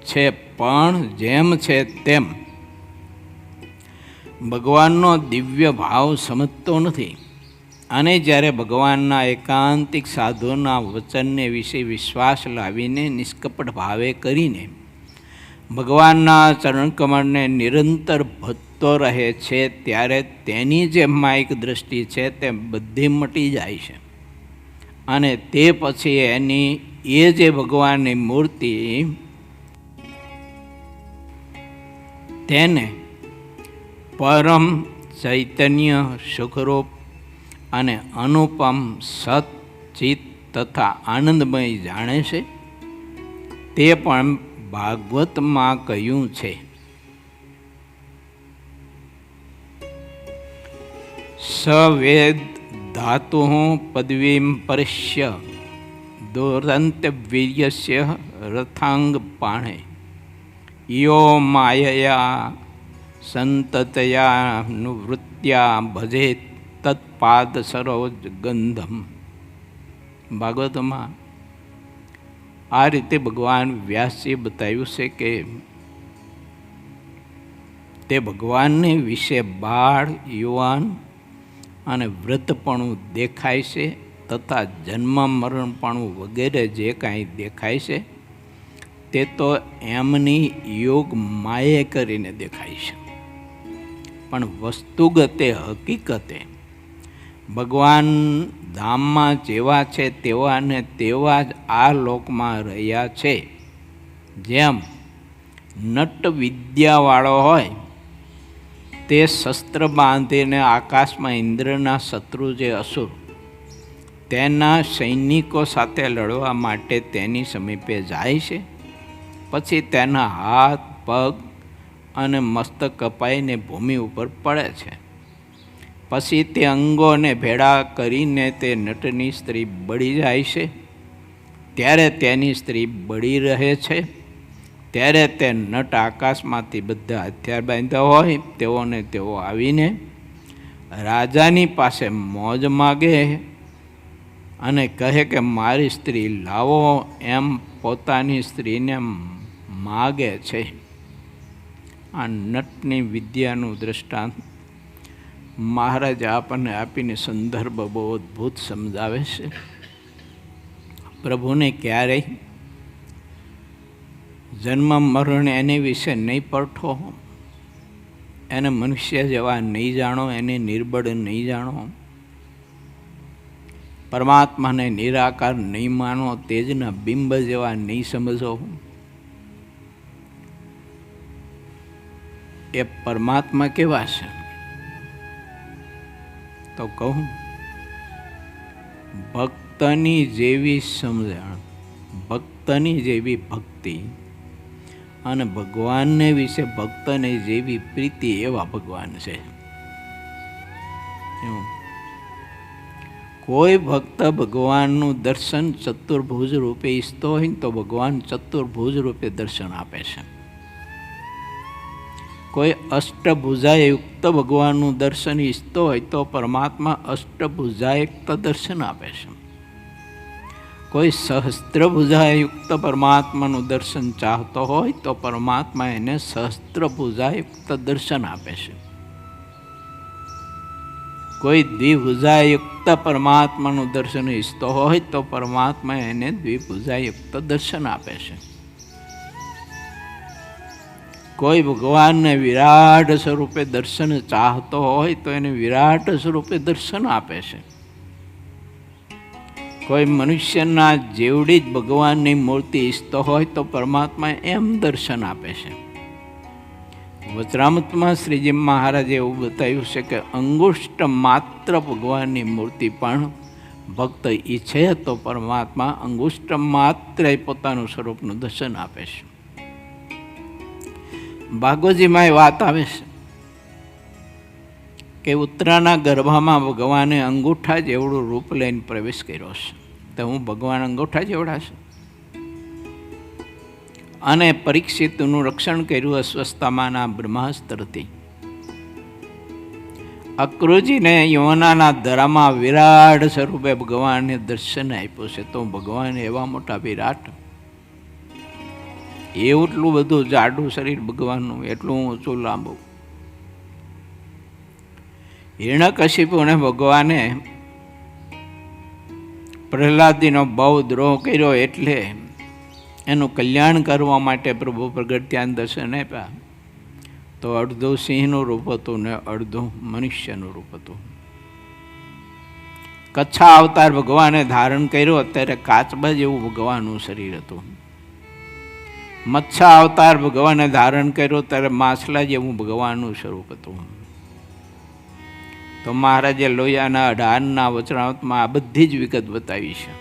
છે, પણ જેમ છે તેમ ભગવાનનો દિવ્ય ભાવ સમજતો નથી. અને જ્યારે ભગવાનના એકાંતિક સાધુના વચનને વિશે વિશ્વાસ લાવીને નિષ્કપટ ભાવે કરીને ભગવાનના ચરણકમળને નિરંતર ભજતો રહે છે, ત્યારે તેની જે માયિક દૃષ્ટિ છે તે બધી મટી જાય છે. અને તે પછી એની એ જે ભગવાનની મૂર્તિ તેને પરમ ચૈતન્ય સુખરૂપ અને અનુપમ સત ચિત તથા આનંદમય જાણે છે. તે પણ ભાગવતમાં કહ્યું છે, સવેદ ધાતુ પદવીમ પરસ્ય દુરંત વીર્યસ્ય રથાંગ પાણે યો માયયા સંતતયા નુવૃત્યા ભજેત તત્પાદ સરોજ ગંધમ. ભાગવતમાં આ રીતે ભગવાન વ્યાસજીએ બતાવ્યું છે કે તે ભગવાનને વિશે બાળ, યુવાન અને વૃદ્ધપણું દેખાય છે તથા જન્મ મરણપણું વગેરે જે કાંઈ દેખાય છે તે તો એમની યોગ માયે કરીને દેખાય છે. પણ વસ્તુગતે હકીકતે ભગવાન ધામમાં જેવા છે તેવા ને તેવા જ આ લોકમાં રહ્યા છે. જેમ નટ વિદ્યાવાળો હોય તે શસ્ત્ર બાંધીને આકાશમાં ઇન્દ્રના શત્રુ જે અસુર તેના સૈનિકો સાથે લડવા માટે તેની સમીપે જાય છે. પછી તેના હાથ, પગ અને મસ્તક કપાઈને ભૂમિ ઉપર પડે છે. પછી તે અંગોને ભેળા કરીને તે નટની સ્ત્રી બળી જાય છે. ત્યારે તેની સ્ત્રી બળી રહે છે. ત્યારે તે નટ આકાશમાંથી બધા હથિયાર બાંધ્યા હોય તેઓને તેઓ આવીને રાજાની પાસે મોજ માગે અને કહે કે મારી સ્ત્રી લાવો, એમ પોતાની સ્ત્રીને માગે છે. આ નટની વિદ્યાનું દૃષ્ટાંત મહારાજ આપણને આપીને સંદર્ભ બહુ અદ્ભુત સમજાવે છે. પ્રભુને ક્યારેય જન્મ મરણ એની વિશે નહીં પડઠો, એને મનુષ્ય જેવા નહીં જાણો, એને નિર્બળ નહીં જાણો, પરમાત્માને નિરાકાર નહીં માનો, તેજના બિંબ જેવા નહીં સમજો. એ પરમાત્મા કેવા છે તો કહું, ભક્તની જેવી સમજણ, ભક્તની જેવી ભક્તિ અને ભગવાનને વિશે ભક્તને જેવી પ્રીતિ એવા ભગવાન છે. કોઈ ભક્ત ભગવાનનું દર્શન ચતુર્ભુજ રૂપે ઈચ્છતો હોય તો ભગવાન ચતુર્ભુજ રૂપે દર્શન આપે છે. કોઈ અષ્ટભુજાયુક્ત ભગવાનનું દર્શન ઈચ્છતો હોય તો પરમાત્મા અષ્ટભુજાયુક્ત દર્શન આપે છે. કોઈ સહસ્ત્રભુજાયુક્ત પરમાત્માનું દર્શન ચાહતો હોય તો પરમાત્મા એને સહસ્ત્રભુજાયુક્ત દર્શન આપે છે. કોઈ દ્વિભુજાયુક્ત પરમાત્માનું દર્શન ઈચ્છતો હોય તો પરમાત્મા એને દ્વિભુજાયુક્ત દર્શન આપે છે. કોઈ ભગવાનને વિરાટ સ્વરૂપે દર્શન ચાહતો હોય તો એને વિરાટ સ્વરૂપે દર્શન આપે છે. કોઈ મનુષ્યના જેવડી જ ભગવાનની મૂર્તિ ઈચ્છતો હોય તો પરમાત્મા એમ દર્શન આપે છે. વચરામૃતમાં શ્રીજી મહારાજે એવું બતાવ્યું છે કે અંગુષ્ઠ માત્ર ભગવાનની મૂર્તિ પણ ભક્ત ઈચ્છે તો પરમાત્મા અંગુષ્ઠ માત્ર પોતાનું સ્વરૂપનું દર્શન આપે છે. ભાગવતજીમાં એ વાત આવે છે કે ઉત્તરાના ગર્ભામાં ભગવાને અંગૂઠા જેવડું રૂપ લઈને પ્રવેશ કર્યો છે. તો હું ભગવાન અંગૂઠા જેવડા છે. અને પરીક્ષિતનું રક્ષણ કર્યું અસ્વસ્થતામાંના બ્રહ્માસ્ત્રથી. અક્રૂરજીને યમુનાના ધરામાં વિરાટ સ્વરૂપે ભગવાનને દર્શન આપ્યું છે. તો ભગવાન એવા મોટા વિરાટ, એટલું બધું જાડું શરીર ભગવાનનું, એટલું ઊંચું લાંબુ. હિરણ્યકશિપુને ભગવાને પ્રહલાદજીનો બહુ દ્રોહ કર્યો એટલે એનું કલ્યાણ કરવા માટે પ્રભુ પ્રગટ ત્યાં દર્શન આપ્યા. તો અડધું સિંહનું રૂપ હતું ને અડધું મનુષ્યનું રૂપ હતું. કચ્છા અવતાર ભગવાને ધારણ કર્યો ત્યારે કાચબા જેવું ભગવાનનું શરીર હતું. મચ્છા અવતાર ભગવાને ધારણ કર્યો ત્યારે માછલા જેવું ભગવાનનું સ્વરૂપ હતું. તો મહારાજે લોહિયાના 18ના વચનામૃતમાં આ બધી જ વિગત બતાવી છે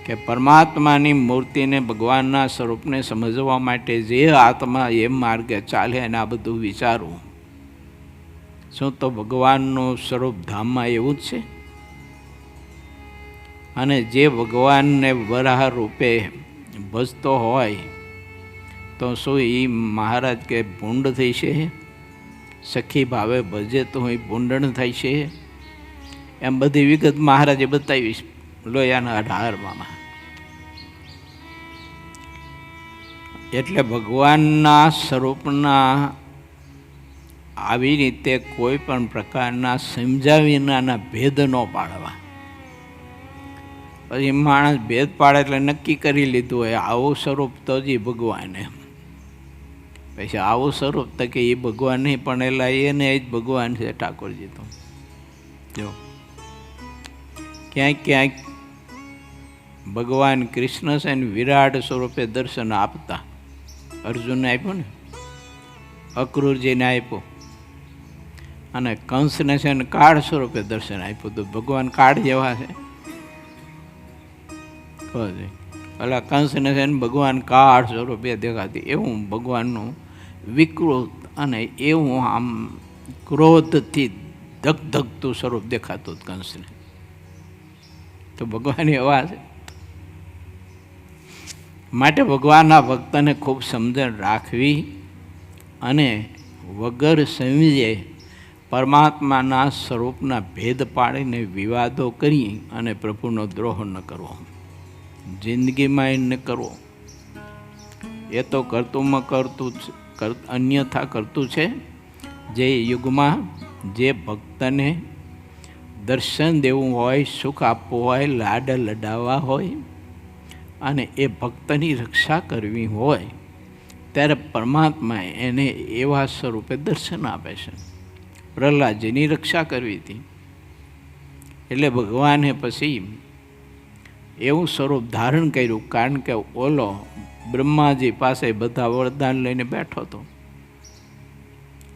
કે પરમાત્માની મૂર્તિને, ભગવાનના સ્વરૂપને સમજવા માટે જે આત્મા એ માર્ગે ચાલે એને આ બધું વિચારવું. શું તો ભગવાનનું સ્વરૂપ ધામમાં એવું જ છે? અને જે ભગવાનને વરાહ રૂપે ભજતો હોય તો શું એ મહારાજ કે ભૂંડ થઈ છે? સખી ભાવે ભજે તો એ ભૂંડણ થાય છે? એમ બધી વિગત મહારાજે બતાવી લોહિયાના 18માં. એટલે ભગવાનના સ્વરૂપના આવી રીતે કોઈ પણ પ્રકારના સમજ્યા વિનાના ભેદ ન પાડવા. પછી માણસ ભેદ પાડે એટલે નક્કી કરી લીધું હોય આવું સ્વરૂપ તો જ ભગવાન. એમ પછી આવું સ્વરૂપ તો કે એ ભગવાન નહીં પણ એલા એને જ ભગવાન છે ઠાકોરજી. તો જો ક્યાંક ક્યાંક ભગવાન કૃષ્ણ છે ને વિરાટ સ્વરૂપે દર્શન આપતા. અર્જુનને આપ્યું ને, અક્રૂરજીને આપ્યું, અને કંસને છે ને કાળ સ્વરૂપે દર્શન આપ્યું. તો ભગવાન કાળ જેવા છે? પેલા કંસને છે ને ભગવાન કાળ સ્વરૂપે દેખાતી. એવું ભગવાનનું વિકૃત અને એવું આમ ક્રોધથી ધગધગતું સ્વરૂપ દેખાતું કંસને. તો ભગવાન એવા છે. માટે ભગવાનના ભક્તને ખૂબ સમજણ રાખવી અને વગર સમજે પરમાત્માના સ્વરૂપના ભેદ પાડીને વિવાદો કરી અને પ્રભુનો દ્રોહ ન કરવો. જિંદગીમાં એ ન કરવો. એ તો કરતુંમાં કરતું અન્યથા કરતું છે. જે યુગમાં જે ભક્તને દર્શન દેવું હોય, સુખ આપવું હોય, લાડ લડાવવા હોય અને એ ભક્તની રક્ષા કરવી હોય ત્યારે પરમાત્મા એને એવા સ્વરૂપે દર્શન આપે છે. પ્રહલાદજીની રક્ષા કરવી હતી એટલે ભગવાને પછી એવું સ્વરૂપ ધારણ કર્યું. કારણ કે ઓલો બ્રહ્માજી પાસે બધા વરદાન લઈને બેઠો હતો.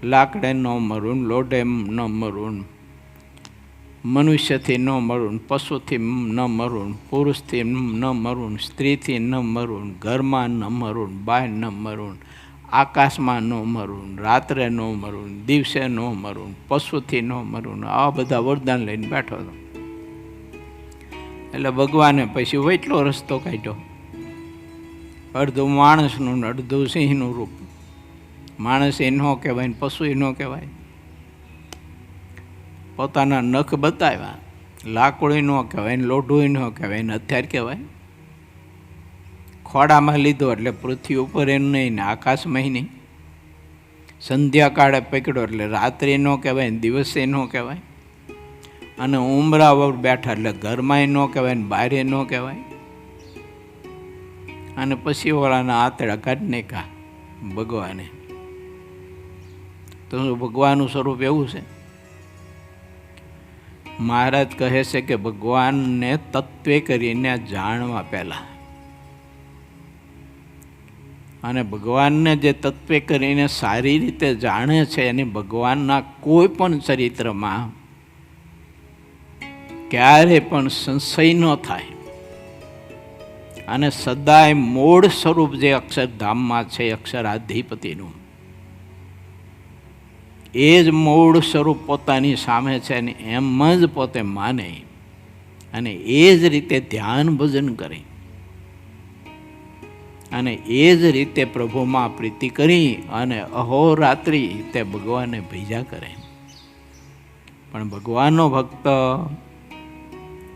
લાકડે ન મરું, લોઢે ન મરું, મનુષ્યથી ન મરું, પશુથી ન મરું, પુરુષથી ન મરું, સ્ત્રીથી ન મરું, ઘરમાં ન મરું, બહાર ન મરું, આકાશમાં ન મરું, રાત્રે ન મરું, દિવસે ન મરું, પશુથી ન મરું. આવા બધા વરદાન લઈને બેઠો હતો. એટલે ભગવાને પછી વૈટલો રસ્તો કાઢ્યો. અડધું માણસનું ને અડધું સિંહનું રૂપ. માણસ એ ન કહેવાય ને પશુ એ ન કહેવાય. પોતાના નખ બતાવ્યા. લાકડું ન કહેવાય ને લોઢું ન કહેવાય ને હથિયાર કહેવાય. ખોડામાં લીધો એટલે પૃથ્વી ઉપર એમ નહીં ને આકાશમાં નહીં. સંધ્યાકાળે પકડ્યો એટલે રાત્રિ ન કહેવાય ને દિવસે ન કહેવાય, અને ઉમરા વર બેઠા એટલે ઘરમાંય ન કહેવાય ને બહારે ન કહેવાય. અને પછી ઓલાના આતડા કાઢી નાખ્યા ભગવાને. તો ભગવાનનું સ્વરૂપ એવું છે. મહારાજ કહે છે કે ભગવાનને તત્વે કરીને જાણવા પહેલાં, અને ભગવાનને જે તત્વે કરીને સારી રીતે જાણે છે એની ભગવાનના કોઈ પણ ચરિત્રમાં ક્યારે પણ સંશય ન થાય. અને સદાય મૂળ સ્વરૂપ જે અક્ષરધામમાં છે અક્ષરાધિપતિનું, એ જ મૂળ સ્વરૂપ પોતાની સામે છે ને એમ જ પોતે માને અને એ જ રીતે ધ્યાન ભજન કરે અને એ જ રીતે પ્રભુમાં પ્રીતિ કરી અને અહોરાત્રિ તે ભગવાનને ભીજા કરે. પણ ભગવાનનો ભક્ત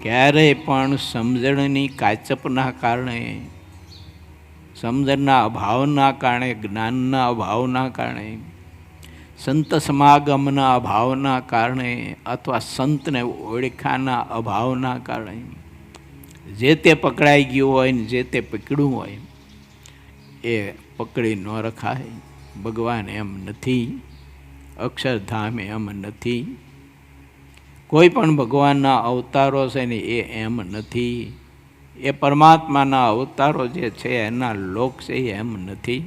ક્યારેય પણ સમજણની કાચપના કારણે, સમજણના અભાવના કારણે, જ્ઞાનના અભાવના કારણે, સંત સમાગમના અભાવના કારણે અથવા સંતને ઓળખાના અભાવના કારણે જે તે પકડાઈ ગયું હોય ને જે તે પકડ્યું હોય એ પકડી ન રખાય. ભગવાન એમ નથી, અક્ષરધામ એમ નથી, કોઈ પણ ભગવાનના અવતારો છે ને એ એમ નથી, એ પરમાત્માના અવતારો જે છે એના લોક છે એમ નથી.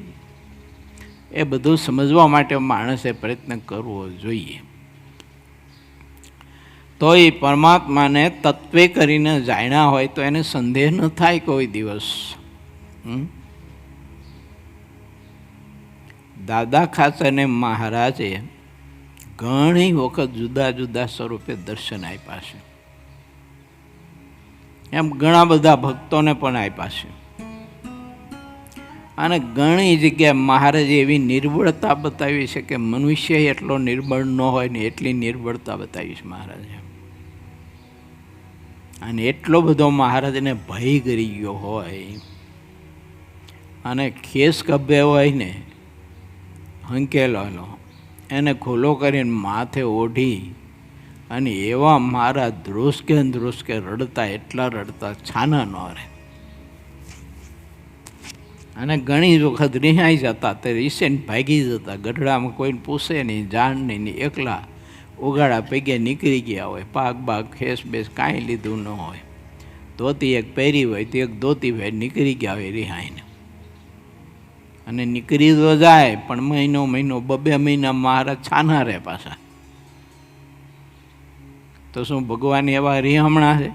એ બધું સમજવા માટે માણસે પ્રયત્ન કરવો જોઈએ. તો એ પરમાત્માને તત્વે કરીને જાણ્યા હોય તો એને સંદેહ ન થાય કોઈ દિવસ. દાદા ખાચરને મહારાજે ઘણી વખત જુદા જુદા સ્વરૂપે દર્શન આપ્યા છે. એમ ઘણા બધા ભક્તોને પણ આપ્યા છે. અને ઘણી જગ્યાએ મહારાજે એવી નિર્બળતા બતાવી છે કે મનુષ્ય એટલો નિર્બળ ન હોય ને એટલી નિર્બળતા બતાવી છે મહારાજે. અને એટલો બધો મહારાજને ભય કરી ગયો હોય અને ખેસ કબ્બે હોય ને હંકેલો એને ખુલ્લો કરીને માથે ઓઢી અને એવા મારા ધ્રુસકે રડતા, એટલા રડતા છાના ન રહે. અને ઘણી વખત રિહાઈ જતા, તે રીસેને ભાગી જતા, ગઢડામાં કોઈને પૂછે નહીં, જાણ નહીં, એકલા ઉગાડા પૈગે નીકળી ગયા હોય, પાક બાગ ખેસ બેસ કાંઈ લીધું ન હોય, ધોતી એક પહેરી હોય તો એક ધોતી ભાઈ નીકળી ગયા હોય રિહાઈને. અને નીકળી તો જાય પણ મહિનો 2 મહિના મહારાજ છાના રહે પાછા. તો શું ભગવાન એવા રિહામણા છે?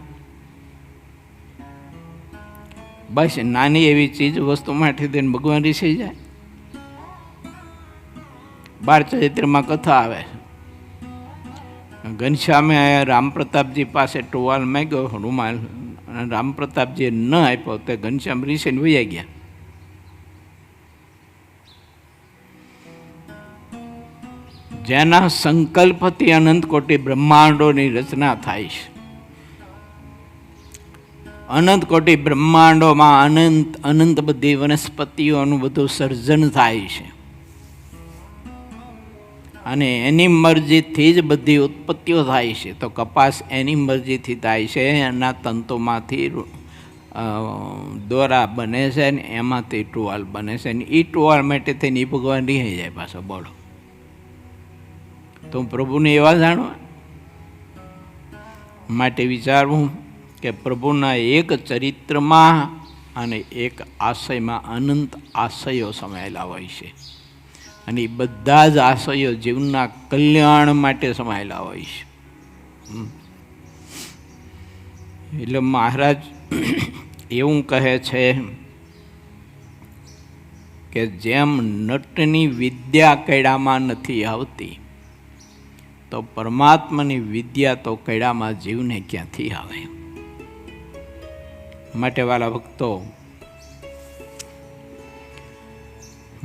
બસ નાની એવી ચીજ વસ્તુ માટે તેને ભગવાન રીસાઈ જાય? બાળ ચરિત્રમાં કથા આવે, ઘનશ્યામે રામપ્રતાપજી પાસે ટુવાલ માંગ્યો રૂમાલ, અને રામપ્રતાપજીએ ન આપ્યો તો ઘનશ્યામ રીસીને વયા ગયા. જેના સંકલ્પથી અનંત કોટી બ્રહ્માંડોની રચના થાય છે. અનંત કોટી બ્રહ્માંડોમાં અનંત બધી વનસ્પતિઓનું બધું સર્જન થાય છે. અને એની મરજીથી જ બધી ઉત્પત્તિઓ થાય છે. તો કપાસ એની મરજીથી થાય છે, એના તંતુમાંથી દોરા બને છે ને એમાંથી ટુવાલ બને છે, ને એ ટુવાલ માટે થઈને એ ભગવાન રિહાઈ જાય પાછો. બોલો, તો પ્રભુને એવા જાણવા માટે વિચારવું કે પ્રભુના એક ચરિત્રમાં અને એક આશયમાં અનંત આશયો સમાયેલા હોય છે. અને એ બધા જ આશયો જીવનના કલ્યાણ માટે સમાયેલા હોય છે. એટલે મહારાજ એવું કહે છે કે જેમ નટની વિદ્યા કૈડામાં નથી આવતી, તો પરમાત્માની વિદ્યા તો કૈડામાં જીવને ક્યાંથી આવે. માટે વાલા ભક્તો,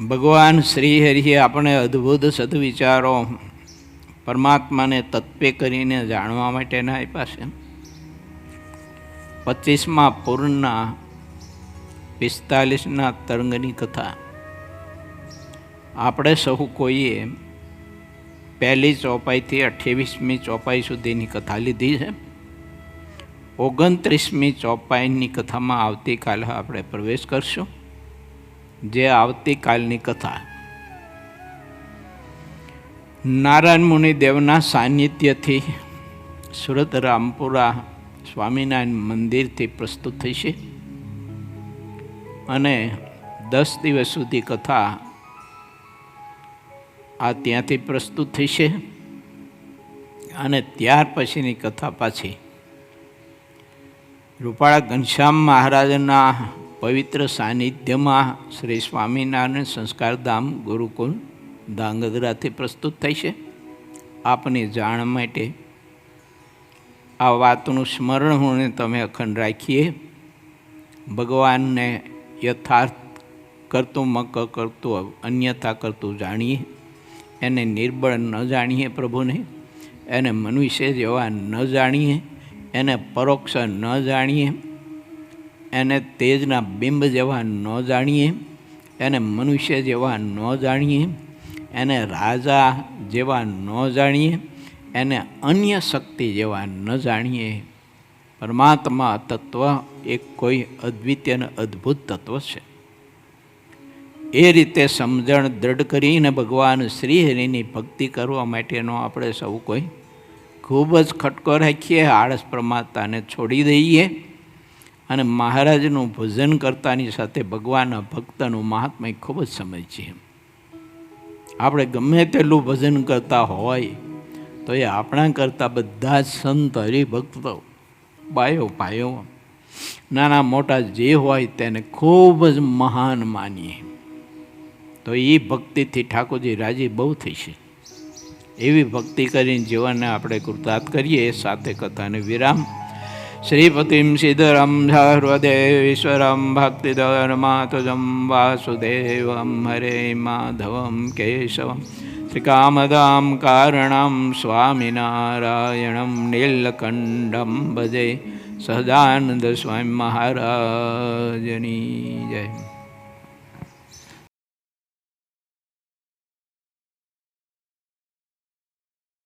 ભગવાન શ્રી હરિએ આપણે અદ્ભુત સદવિચારો પરમાત્માને તત્વે કરીને જાણવા માટેના આપ્યા છે. 25મા પૂર્ણના 45ના તરંગની કથા આપણે સહુ કોઈએ પહેલી ચોપાઈથી 28મી ચોપાઈ સુધીની કથા લીધી છે. 29મી ચોપાઈની કથામાં આવતીકાલે આપણે પ્રવેશ કરશું, જે આવતીકાલની કથા નારાયણ મુનિદેવના સાનિધ્યથી સુરત રામપુરા સ્વામિનારાયણ મંદિરથી પ્રસ્તુત થઈ છે અને 10 દિવસ સુધી કથા આ ત્યાંથી પ્રસ્તુત થઈ છે અને ત્યાર પછીની કથા પાછી રૂપાળા ઘનશ્યામ મહારાજના પવિત્ર સાનિધ્યમાં શ્રી સ્વામિનારાયણ સંસ્કારધામ ગુરુકુલ ધાંગધ્રાથી પ્રસ્તુત થઈ છે. આપની જાણ માટે આ વાતનું સ્મરણ હું તમે અખંડ રાખીએ. ભગવાનને યથાર્થ કરતું મક કરતું અન્યથા કરતું જાણીએ, એને નિર્બળ ન જાણીએ, પ્રભુને એને મનુષ્ય જેવા ન જાણીએ, એને પરોક્ષ ન જાણીએ, એને તેજના બિંબ જેવા ન જાણીએ, એને મનુષ્ય જેવા ન જાણીએ, એને રાજા જેવા ન જાણીએ, એને અન્ય શક્તિ જેવા ન જાણીએ. પરમાત્મા તત્વ એક કોઈ અદ્વિતીય અને અદ્ભુત તત્વ છે. એ રીતે સમજણ દૃઢ કરીને ભગવાન શ્રીહરિની ભક્તિ કરવા માટેનો આપણે સૌ કોઈ ખૂબ જ ખટકો રાખીએ, આળસ પ્રમાતાને છોડી દઈએ અને મહારાજનું ભજન કરતાની સાથે ભગવાનના ભક્તનું મહાત્મય ખૂબ જ સમજીએ. આપણે ગમે તેટલું ભજન કરતા હોય તો એ આપણા કરતાં બધા જ સંત હરિભક્તો, બાયો ભાઈઓ, નાના મોટા જે હોય તેને ખૂબ જ મહાન માનીએ તો એ ભક્તિથી ઠાકોરજી રાજી બહુ થઈ છે. એવી ભક્તિ કરીને જીવનને આપણે કૃતાર્થ કરીએ. સાથે કથાને વિરામ. શ્રીપતિમ સિદ્ધરમ સર્વદેવીશ્વરમ ભક્તિધર્માતુજમ વાસુદેવમ હરે માધવમ કેશવમ શ્રીકામદામ કારણમ સ્વામિનારાયણમ નીલકંઠમ ભજે સહજાનંદ સ્વામી મહારાજની જય.